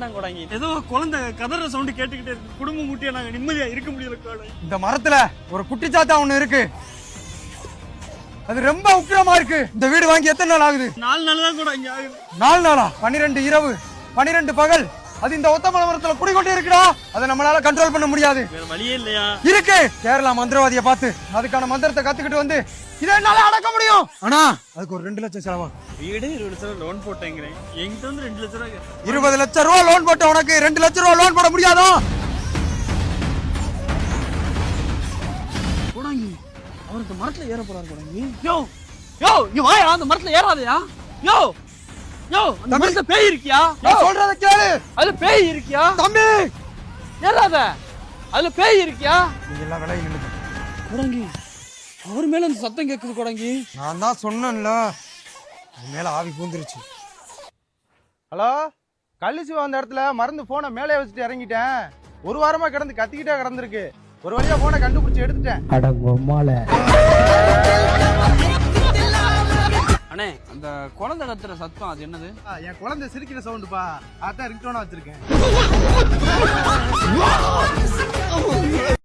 தான் கொடாங்கி. ஏதோ குழந்தை கதற சவுண்ட் கேட்டுக்கிட்டே இருக்கு. குடும்பம் முட்டியா நாங்க நிம்மதியா இருக்க முடியல கோடை. இந்த மரத்துல ஒரு குட்டிச்சாத்தா ஒண்ணு இருக்கு. அது ரொம்ப உக்கிரமா இருக்கு. இந்த வீடு வாங்கி எத்தனை நாள் ஆகுது? 4 நாள் தான் கூட இங்க ஆகுது. 4 நாளா? 12 இரவு 12 பகல் அது இந்த ஒத்த மரத்துல குடிக்கொண்டே இருக்குடா. அதை நம்மளால கண்ட்ரோல் பண்ண முடியாது. வேற வழியே இல்லையா? இருக்கு. கேரளா மந்திரவாதியை பார்த்து அதுக்கான மந்திரத்தை கத்துக்கிட்டு வந்து இதை என்னால அடக்க முடியும். ஆனா அதுக்கு ஒரு 2 லட்சம் செலவாகும். வீடு 20 லட்சம் லோன் போட்டேங்கிறேன். என்கிட்ட வந்து 2 லட்சம் ரூபாய். 20 லட்சம் ரூபாய் லோன் போட்ட உனக்கு 2 லட்சம் ரூபாய் லோன் போட முடியாதோ? கோடாங்கி அவருக்கு மரத்துல ஏற போறாரு கோடாங்கி. யோ யோ நீ வாயா, அந்த மரத்துல ஏறாதயா. யோ யோ அந்த மரத்துல பேய் இருக்கியா? நான் சொல்றத கேளு. அதுல பேய் இருக்கியா? தம்பி ஏறாத. அதுல பேய் இருக்கியா? நீ எல்லாம் விலகி நில்லுங்க. கோடாங்கி அவர் மேல அந்த சத்தம் கேக்குது கோடாங்கி. நான் தான் சொன்னேன்ல, அது மேல ஆவி பூந்துருச்சு. ஹலோ, கள்ளிசிவா அந்த இடத்துல மறந்து போனை மேலே வச்சுட்டு இறங்கிட்டேன். 1 வாரமா கிடந்து கத்திக்கிட்டே கிடந்திருக்கு. ஒரு வழியா போனை கண்டுபிடிச்சு எடுத்துட்டேன். அண்ணே அந்த குழந்தை கத்துற சத்தம் அது என்னது? என் குழந்தை சிரிக்கிற சவுண்டுப்பா. அதான் ரிங்டோனா வச்சிருக்கேன்.